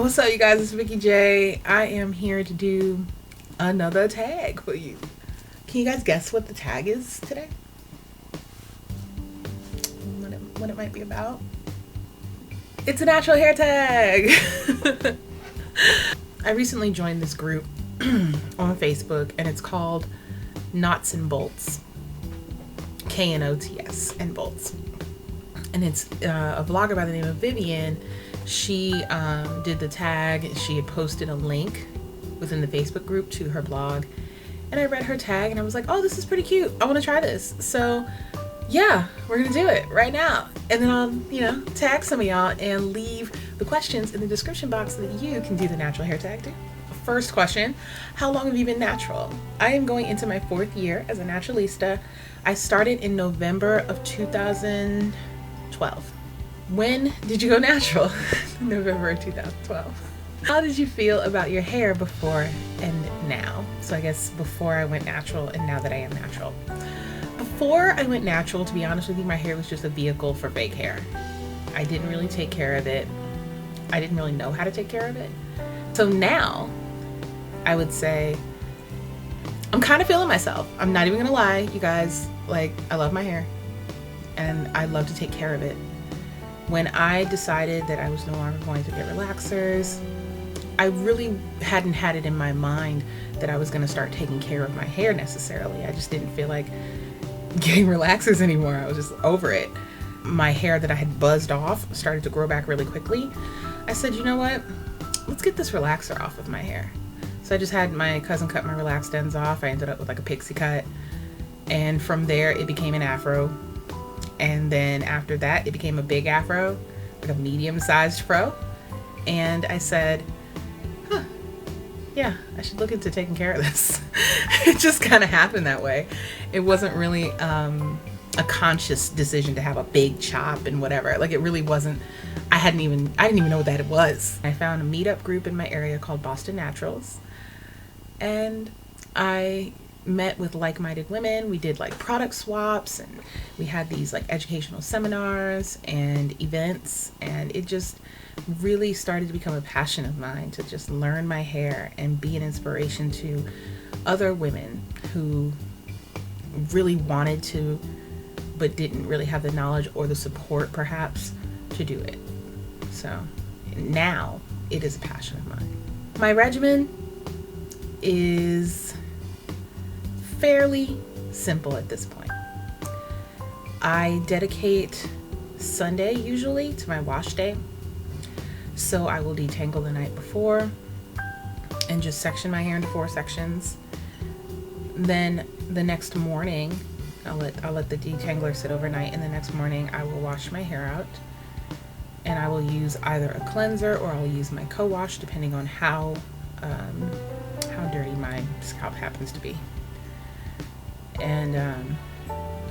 What's up, you guys? It's Vikeejeah. I am here to do another tag for you. Can you guys guess what the tag is today? What it might be about? It's a natural hair tag. I recently joined this group on Facebook, and it's called Knots and Bolts. Knots and Bolts. And it's a vlogger by the name of Vivian. She did the tag. She had posted a link within the Facebook group to her blog, and I read her tag and I was like, oh, this is pretty cute. I want to try this. So yeah, we're gonna do it right now, and then I'll tag some of y'all and leave the questions in the description box so that you can do the natural hair tag too. First question: how long have you been natural? I am going into my 4th year as a naturalista. I started in November of 2012. When did you go natural? November of 2012. How did you feel about your hair before and now? So I guess before I went natural and now that I am natural. Before I went natural, to be honest with you, my hair was just a vehicle for fake hair. I didn't really take care of it. I didn't really know how to take care of it. So now, I would say, I'm kind of feeling myself. I'm not even gonna lie, you guys. Like, I love my hair and I love to take care of it. When I decided that I was no longer going to get relaxers, I really hadn't had it in my mind that I was going to start taking care of my hair necessarily. I just didn't feel like getting relaxers anymore. I was just over it. My hair that I had buzzed off started to grow back really quickly. I said, you know what? Let's get this relaxer off of my hair. So I just had my cousin cut my relaxed ends off. I ended up with like a pixie cut. And from there, it became an afro. And then after that, it became a big afro, like a medium-sized fro. And I said, yeah, I should look into taking care of this. It just kind of happened that way. It wasn't really a conscious decision to have a big chop and whatever. Like, it really wasn't. I didn't even know what that was. I found a meetup group in my area called Boston Naturals, and I met with like-minded women. We did like product swaps, and we had these like educational seminars and events, and it just really started to become a passion of mine to just learn my hair and be an inspiration to other women who really wanted to but didn't really have the knowledge or the support perhaps to do it. So now it is a passion of mine. My regimen is fairly simple at this point. I dedicate Sunday usually to my wash day. So I will detangle the night before and just section my hair into 4 sections. Then the next morning, I'll let the detangler sit overnight, and the next morning I will wash my hair out. And I will use either a cleanser or I'll use my co-wash depending on how dirty my scalp happens to be. And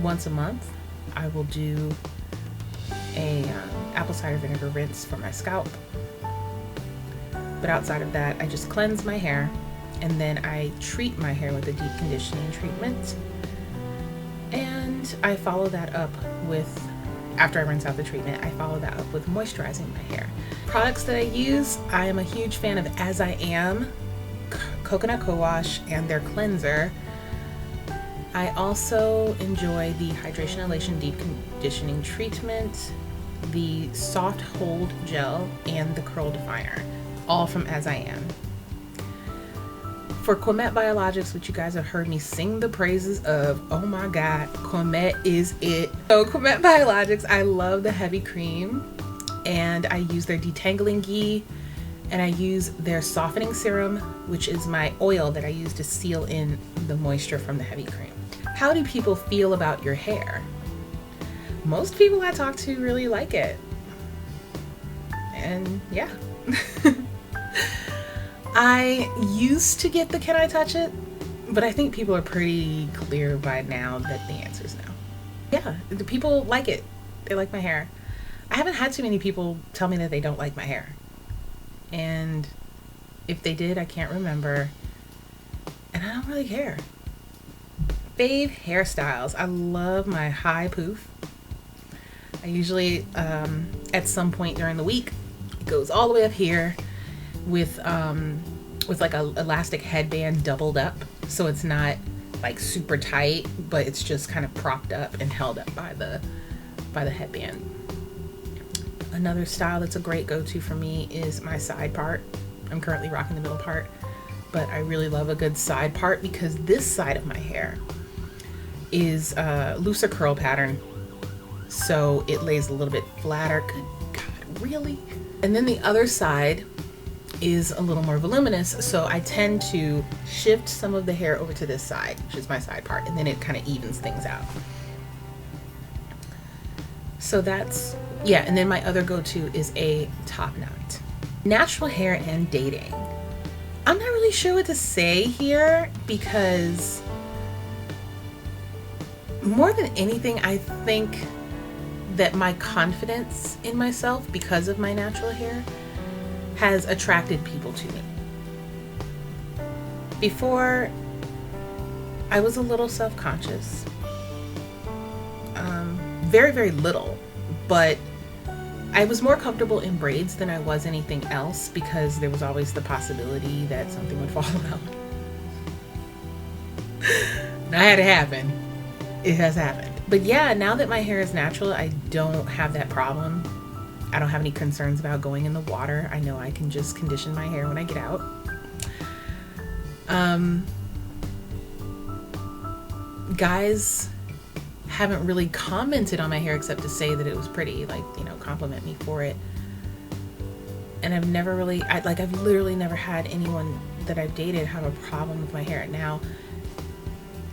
once a month, I will do a apple cider vinegar rinse for my scalp. But outside of that, I just cleanse my hair, and then I treat my hair with a deep conditioning treatment. And I follow that up with, after I rinse out the treatment, I follow that up with moisturizing my hair. Products that I use, I am a huge fan of As I Am Coconut Co-Wash and their cleanser. I also enjoy the Hydration Elation Deep Conditioning Treatment, the Soft Hold Gel, and the Curl Definer, all from As I Am. For Quimette Biologics, which you guys have heard me sing the praises of, oh my god, Quimette is it. So Quimette Biologics, I love the heavy cream, and I use their detangling ghee, and I use their softening serum, which is my oil that I use to seal in the moisture from the heavy cream. How do people feel about your hair? Most people I talk to really like it. And yeah. I used to get the can I touch it? But I think people are pretty clear by now that the answer is no. Yeah, the people like it. They like my hair. I haven't had too many people tell me that they don't like my hair. And if they did, I can't remember. And I don't really care. Fave Hairstyles. I love my high poof. I usually, at some point during the week, it goes all the way up here, with like a elastic headband doubled up, so it's not like super tight, but it's just kind of propped up and held up by the headband. Another style that's a great go-to for me is my side part. I'm currently rocking the middle part, but I really love a good side part because this side of my hair is a looser curl pattern, so it lays a little bit flatter. Good God, really? And then the other side is a little more voluminous, so I tend to shift some of the hair over to this side, which is my side part, and then it kind of evens things out. So that's, yeah, and then my other go-to is a top knot. Natural hair and dating. I'm not really sure what to say here because more than anything, I think that my confidence in myself because of my natural hair has attracted people to me. Before, I was a little self-conscious. Very, very little, but I was more comfortable in braids than I was anything else because there was always the possibility that something would fall out. That had to happen. It has happened. But yeah, now that my hair is natural, I don't have that problem. I don't have any concerns about going in the water. I know I can just condition my hair when I get out. Guys haven't really commented on my hair except to say that it was pretty, like, you know, compliment me for it. And I've never really, I've literally never had anyone that I've dated have a problem with my hair. Now,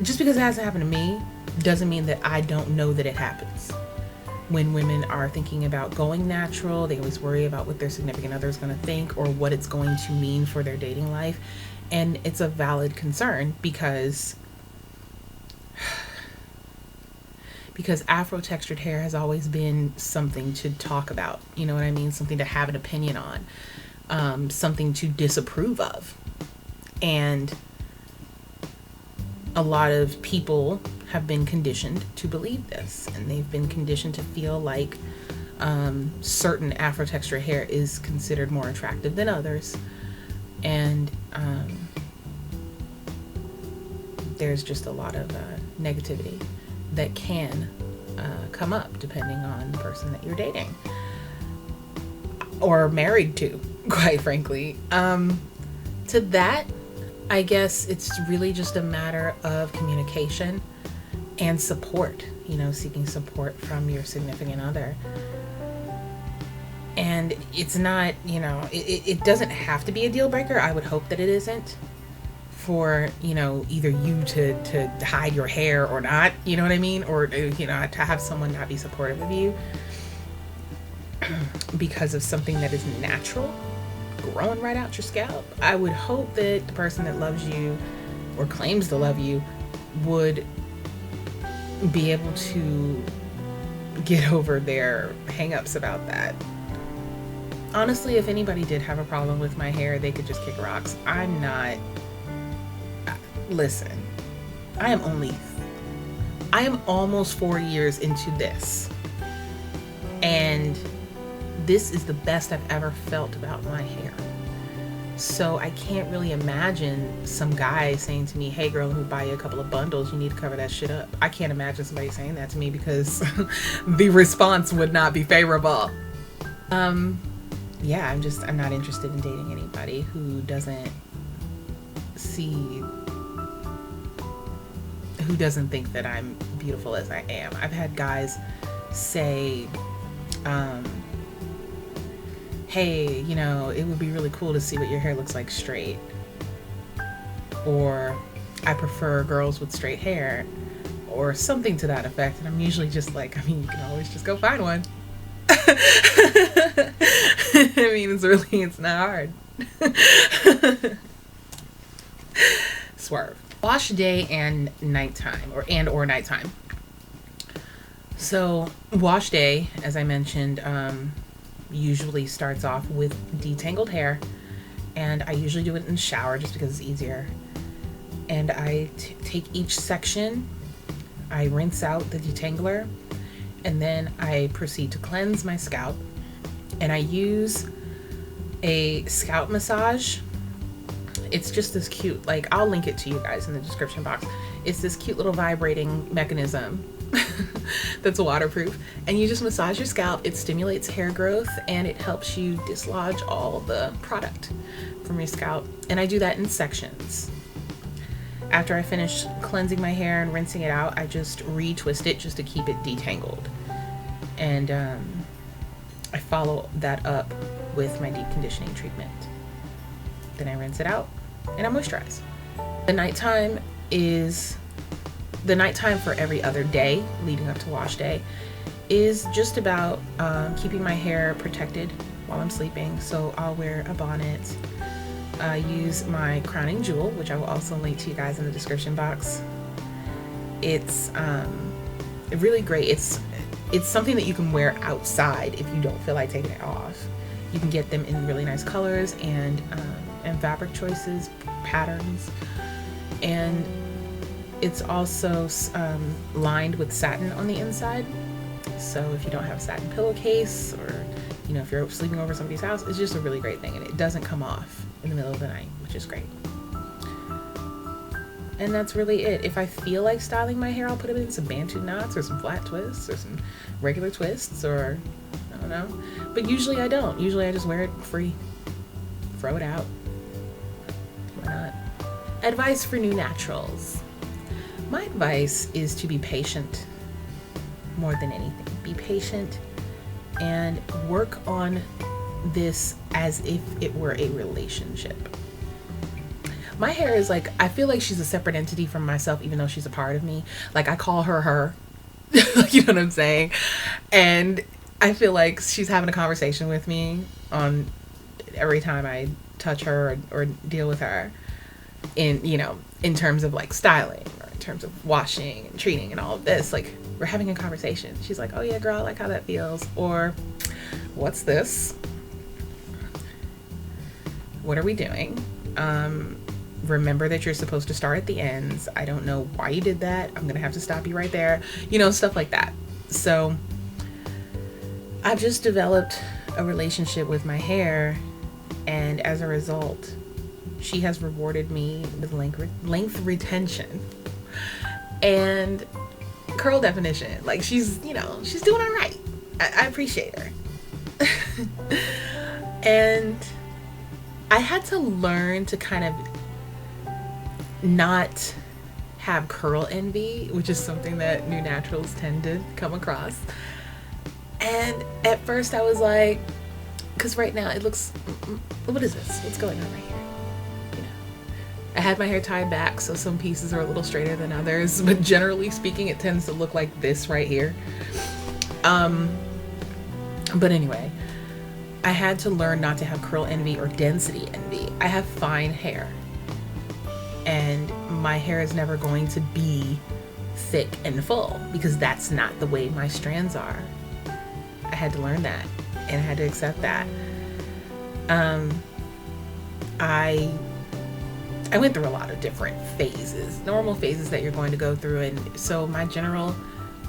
just because it hasn't happened to me doesn't mean that I don't know that it happens. When women are thinking about going natural, they always worry about what their significant other is going to think or what it's going to mean for their dating life. And it's a valid concern because Afro textured hair has always been something to talk about. You know what I mean? Something to have an opinion on, something to disapprove of. And a lot of people have been conditioned to believe this, and they've been conditioned to feel like certain Afro textured hair is considered more attractive than others. And there's just a lot of negativity that can come up depending on the person that you're dating or married to, quite frankly. To that, I guess it's really just a matter of communication and support, you know, seeking support from your significant other. And it's not, you know, it doesn't have to be a deal breaker. I would hope that it isn't, for, you know, either you to hide your hair or not, you know what I mean? Or, you know, to have someone not be supportive of you because of something that is natural, growing right out your scalp. I would hope that the person that loves you or claims to love you would be able to get over their hang-ups about that. Honestly, if anybody did have a problem with my hair, they could just kick rocks. I'm not... Listen, I am almost 4 years into this, and this is the best I've ever felt about my hair. So I can't really imagine some guy saying to me, hey girl, let me buy you a couple of bundles, you need to cover that shit up. I can't imagine somebody saying that to me because the response would not be favorable. Yeah, I'm not interested in dating anybody who doesn't think that I'm beautiful as I am. I've had guys say, hey, you know, it would be really cool to see what your hair looks like straight. Or, I prefer girls with straight hair. Or something to that effect. And I'm usually just like, I mean, you can always just go find one. I mean, it's not hard. Swerve. Wash day and nighttime, or nighttime. So wash day, as I mentioned, usually starts off with detangled hair, and I usually do it in the shower just because it's easier. And I take each section, I rinse out the detangler, and then I proceed to cleanse my scalp. And I use a scalp massage. It's just this cute, like, I'll link it to you guys in the description box. It's this cute little vibrating mechanism that's waterproof, and you just massage your scalp. It stimulates hair growth and it helps you dislodge all the product from your scalp. And I do that in sections. After I finish cleansing my hair and rinsing it out, I just retwist it just to keep it detangled. And I follow that up with my deep conditioning treatment. Then I rinse it out and I moisturize. The nighttime for every other day leading up to wash day is just about keeping my hair protected while I'm sleeping. So I'll wear a bonnet. I use my crowning jewel, which I will also link to you guys in the description box. It's really great. It's something that you can wear outside if you don't feel like taking it off. You can get them in really nice colors and fabric choices, patterns, and it's also lined with satin on the inside. So if you don't have a satin pillowcase, or if you're sleeping over somebody's house, it's just a really great thing, and it doesn't come off in the middle of the night, which is great. And that's really it. If I feel like styling my hair, I'll put it in some bantu knots or some flat twists or some regular twists, or I don't know. But usually I don't. Usually I just wear it free. Throw it out. Why not? Advice for new naturals. My advice is to be patient more than anything. Be patient and work on this as if it were a relationship. My hair is like, I feel like she's a separate entity from myself, even though she's a part of me. Like, I call her. You know what I'm saying? And I feel like she's having a conversation with me on every time I touch her or deal with her in terms of like styling, or in terms of washing and treating and all of this. Like, we're having a conversation. She's like, oh yeah, girl, I like how that feels. Or, what's this? What are we doing? Remember that you're supposed to start at the ends. I don't know why you did that. I'm gonna have to stop you right there. Stuff like that. So I've just developed a relationship with my hair, and as a result, she has rewarded me with length retention and curl definition. Like, she's doing all right. I appreciate her. And I had to learn to kind of not have curl envy, which is something that new naturals tend to come across. And at first I was like, because right now it looks, what is this? What's going on right here? I had my hair tied back, so some pieces are a little straighter than others, but generally speaking, it tends to look like this right here. But anyway, I had to learn not to have curl envy or density envy. I have fine hair, and my hair is never going to be thick and full because that's not the way my strands are. I had to learn that, and I had to accept that. I went through a lot of different phases, normal phases that you're going to go through, and so my general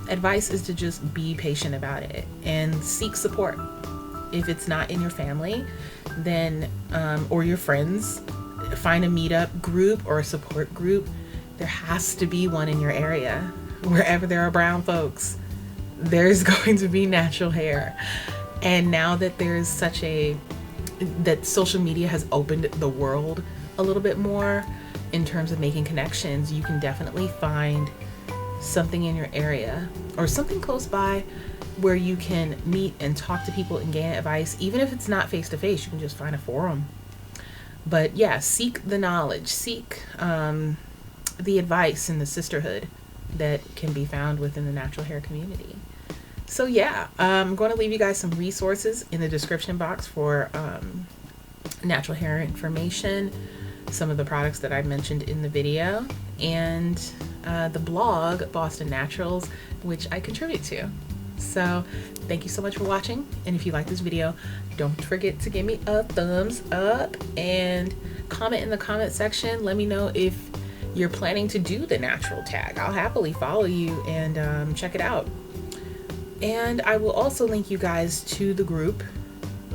advice is to just be patient about it and seek support. If it's not in your family, then or your friends, find a meetup group or a support group. There has to be one in your area. Wherever there are brown folks, there's going to be natural hair. And now that there's that social media has opened the world a little bit more in terms of making connections, you can definitely find something in your area or something close by where you can meet and talk to people and gain advice. Even if it's not face to face, you can just find a forum. But yeah, seek the knowledge, seek the advice and the sisterhood that can be found within the natural hair community. So yeah, I'm going to leave you guys some resources in the description box for natural hair information, some of the products that I mentioned in the video, and the blog Boston Naturals, which I contribute to. So thank you so much for watching, and if you like this video, don't forget to give me a thumbs up and comment in the comment section. Let me know if you're planning to do the natural tag. I'll happily follow you and check it out. And I will also link you guys to the group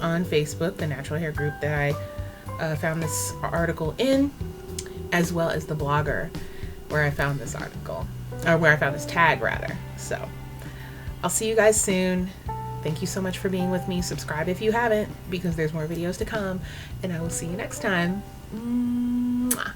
on Facebook, the natural hair group that I found this article in, as well as the blogger where I found this article, or where I found this tag rather. So I'll see you guys soon. Thank you so much for being with me. Subscribe if you haven't, because there's more videos to come, and I will see you next time. Mwah.